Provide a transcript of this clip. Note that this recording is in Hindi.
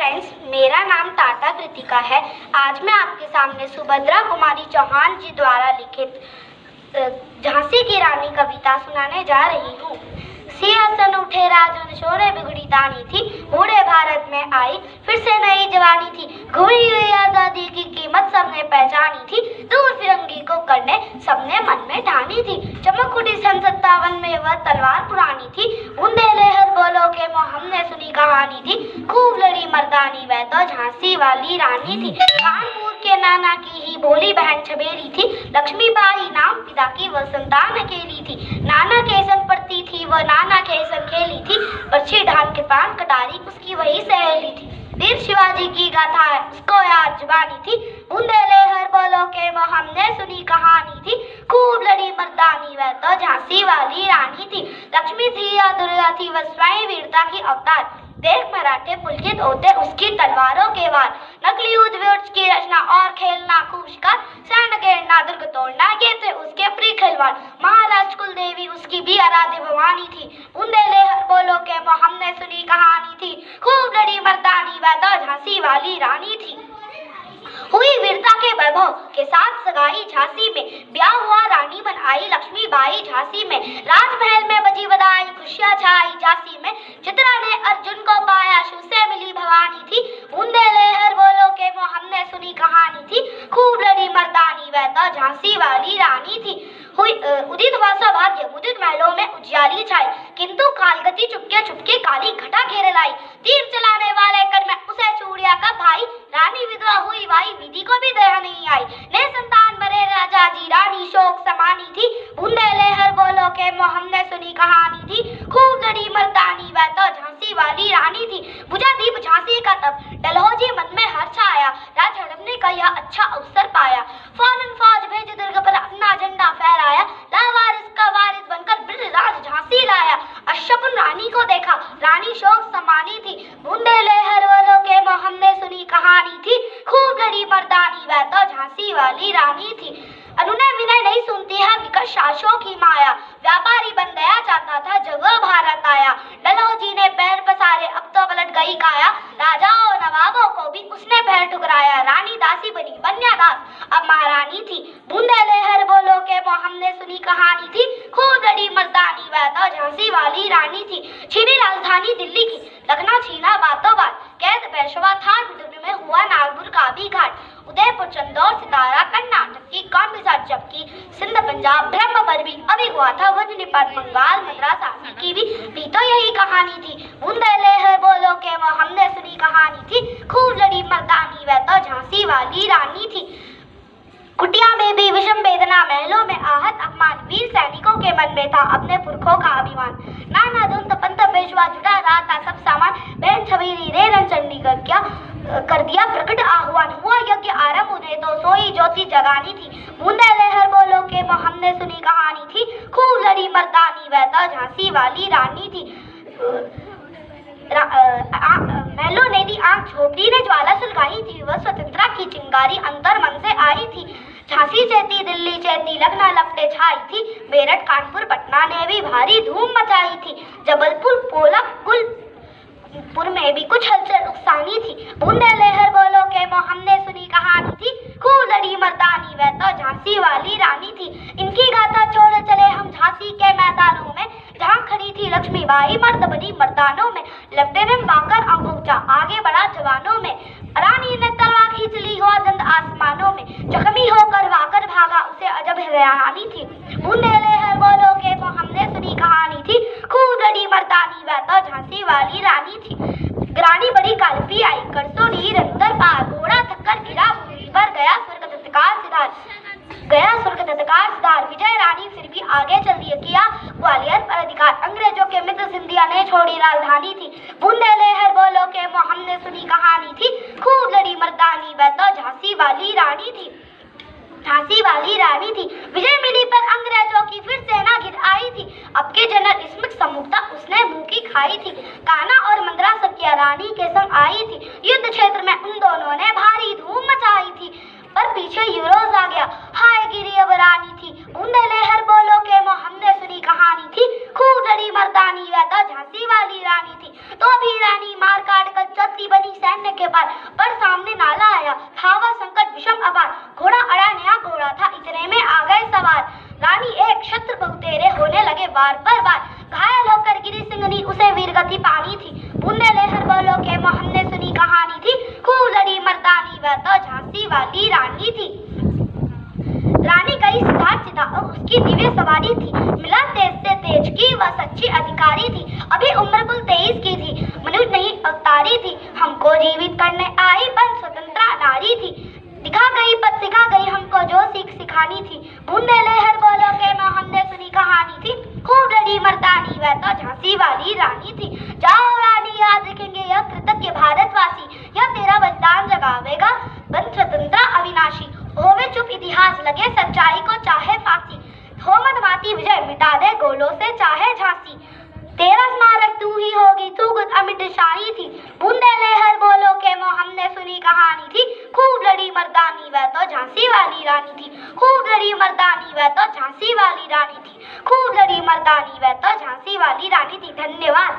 फ्रेंड्स, मेरा नाम टाटा कृतिका है। आज मैं आपके सामने सुभद्रा कुमारी चौहान जी द्वारा लिखित झांसी की रानी कविता सुनाने जा रही हूँ। सिंहासन उठे राजन शोरे बिगड़ी तानी थी, बूढ़े भारत में आई फिर से नई जवानी थी। घुरी हुई आजादी की कीमत सबने पहचानी थी, दूर फिरंगी को करने सबने मन में ठानी थी। चमक उठी सन 57 में वह तलवार पुरानी थी, बूंदे लहर बोलो के हमने सुनी कहानी थी। खूब लड़ी मर्दानी वह तो झांसी वाली रानी थी। कानपुर के नाना की ही भोली बहन छबेली थी, लक्ष्मीबाई नाम पिता की वह संतान अकेली थी। नाना के संग पढ़ती थी वह, नाना के संग खेली थी, बर्छी ढाल के पान कटारी उसकी वही सहेली थी। वीर शिवाजी की गाथा उसको याद जुबानी थी, बूंदे लहर बोलो के हमने सुनी कहानी थी। खूब लड़ी मर्दानी वह तो झांसी वाली रानी थी। लक्ष्मी थी या दुर्गा थी वह स्वयं वीरता की अवतार। देख मराठे पुलकित होते उसकी तलवारों के वार। नकली युद्ध की रचना और खेलना खूब शिकार, सैन्य घेरना दुर्ग तोड़ना ये थे उसके प्रिय खिलवाड़। महाराज कुल देवी उसकी भी आराध्य भवानी थी, बूंदे लहर बोलो के हमने सुनी कहानी थी। खूब लड़ी मर्दानी वह तो झांसी वाली रानी थी। हुई वीरता के वैभव के साथ सगाई झांसी में, ब्याह हुआ रानी बन आई लक्ष्मीबाई झांसी में। राजमहल में बजी बधाई खुशियां छाई झांसी में, चित्रा ने अर्जुन को पाया शिव से मिली भवानी थी। बूंदे लहर बोलो के हमने सुनी कहानी थी। खूब लड़ी मर्दानी वह तो झांसी वाली रानी थी। हुई उदित हुआ सौभाग्य मुदित महलों में उजियाली छाई, किंतु कालगति चुपके चुपके काली घटा घेरे लाई। तीर चलाने वाले कर में उसे चूड़िया का भाई, रानी विधवा हुई वाई विधि को भी दया नहीं आई। ने संतान मरे राजा जी रानी शोक समानी थी, बूंदे लहर बोलो के हमने सुनी कहानी थी। खूब लड़ी मर्दानी वह तो झांसी वाली रानी थी। बुझा दीप झांसी का तब डलहौजी मन में हर्ष आया, राज हड़पने का यह अच्छा अवसर पाया। फौरन फौज भेज दुर्ग पर अपना झंडा फहराया, लावारिस का वारिस बनकर ब्रजराज झांसी लाया। अशकुन रानी को देखा रानी शोक समानी थी, बूंदे लहर बोलो के हमने सुनी कहानी थी। खूब लड़ी मर्दानी वह तो झांसी वाली रानी थी। अनुनय विनय नहीं सुनती है विकट सासों की माया, व्यापारी बन गया चाहता था जब वह भारत आया। डलहौजी ने पैर पसारे अब तो पलट गई काया, राजाओं नवाबों को भी उसने पैर ठुकराया। रानी दासी बनी बन्यादास अब महारानी थी, बूंदे लहर बोलो के हमने सुनी कहानी थी। खूब लड़ी मर्दानी वह तो झांसी वाली रानी थी। छीनी राजधानी दिल्ली की लखनऊ छीना बातों बात, कैद पेशवा था में हुआ नागपुर का भी घाट। उदयपुर चंदौर सितारा कर्नाटक की कौन बिसार, जबकि सिंध पंजाब ब्रह्म पर भी अभी हुआ था वज्रनिपात। बंगाल मद्रास आदि की भी तो यही कहानी थी, बूंदे लहर बोलो के हमने सुनी कहानी थी। खूब लड़ी मर्दानी वह तो झांसी वाली रानी थी। कुटिया में भी विषम वेदना, महलों में आहत अपमान, वीर सैनिकों के मन में था अपने पुरखों का अभिमान। नाना धुंत पंत पेशवा जुटा रहा था सब सामान, बहन छबीली रे रणचंडी कर दिया प्रकट आह्वान। हुआ यज्ञ आरंभ उन्हें तो सोई ज्योति जगानी थी, बूंदे लहर बोलो के हमने सुनी कहानी थी। खूब लड़ी मर्दानी वह तो झांसी वाली रानी थी। महलों ने दी आंख, झोपड़ी ने ज्वाला सुलगाई थी, वह स्वतंत्रता की चिंगारी अंतर मन से आई थी। झांसी चेती दिल्ली चेती लखनऊ लपटे छाई थी, मेरठ कानपुर पटना ने भी भारी धूम मचाई थी। जबलपुर पोला पुर में भी कुछ हलचल उकसानी थी, बूंदे लहर बोलो के हमने सुनी कहानी थी। खूब लड़ी मर्दानी वह तो झांसी वाली रानी थी। इनकी गाथा छोड़ चले हम झांसी के मैदानों में, जहाँ खड़ी थी लक्ष्मीबाई मर्द बनी मर्दानों में। लेफ्टिनेंट वाकर अंगूठा आगे बढ़ा जवानों में, रानी ने तलवार खींच ली हुआ दंड आसमानों में। जख्मी होकर वाकर भागा उसे अजब हैरानी थी, बूंदे लहर बोलो के हमने सुनी कहानी थी। खूब लड़ी मर्दानी वह तो झांसी वाली रानी थी। रानी बड़ी कालपी आई करसो नीर अंदर पार, घोड़ा थककर गिरा भूमि पर गया स्वर्ग तत्काल सिधार। विजय रानी फिर भी आगे चल दिया, किया ग्वालियर पर अधिकार। अंग्रेजों के मित्र सिंधिया ने छोड़ी राजधानी थी, बूंदे लहर बोलो के हमने सुनी कहानी थी। खूब लड़ी मर्दानी वह तो झांसी वाली रानी थी। झांसी वाली रानी थी। विजय मिली पर अंग्रेजों की फिर सेना घिर आई थी, अब के जनरल स्मिथ सम्मुखता उसने मुंह की खाई थी। कान्हा और मंदरा सखिया रानी के संग आई थी, युद्ध क्षेत्र में उन दोनों ने भारी धूम मचाई थी। पर पीछे यूरोज आ गया, हाय गिरी अब रानी थी। बूंदे लहर बोलो के हमने सुनी कहानी थी। खूब लड़ी मर्दानी वह तो झांसी वाली रानी थी। तो भी रानी मार काट कर चलती बनी सैन्य अरण्य के पार, पर सामने नाला आया, था वह संकट विषम अपार। घोड़ा अड़ा नया घोड़ा था, इतने में आ गए सवार। रानी एक शस्त्र बहुतेरे होने लगे वार पर वार। घायल होकर गिरी सिंहनी, उसे वीरगति पानी थी। बुंदेलहर बोलो के मोह हमने सुनी कहानी थी। खूब लड़ी मर्दानी वह तो झांसी वाली रानी थी। रानी गई सिद्धार्थ चिता और उसकी दिव्य सवारी थी। मिला तेज से तेज की वह सच्ची अधिकारी थी। अभी उम्र कुल 23 की थी, मनुष्य नहीं अवतारी थी। हमको जीवित करने आई बन स्वतंत्रा नारी थी। दिखा गई पद सिखा गई हमको जो सीख सिखानी थी। बुंदेलहर बोलो के मोह हमने सुनी कहानी थी। खूब लड़ी मर्दानी वह तो झांसी वाली रानी थी। जाओ रानी याद रखेंगे यह कृतज्ञ भारतवासी, यह तेरा बलिदान जगावेगा बन स्वतंत्रा अविनाशी। होवे चुप इतिहास लगे सच्चाई को चाहे फांसी। हो मदमाती विजय मिटा दे गोलों से चाहे झांसी। तेरा स्मारक तू ही होगी तू कुछ अमिट शाही थी। बुंदेलहर बोलो के मोह हमने सुनी कहानी थी। खूब लड़ी मर्दानी वह तो झांसी वाली रानी थी। खूब लड़ी मर्दानी वह तो झांसी वाली रानी थी। खूब लड़ी मर्दानी वह तो झांसी वाली रानी थी। धन्यवाद।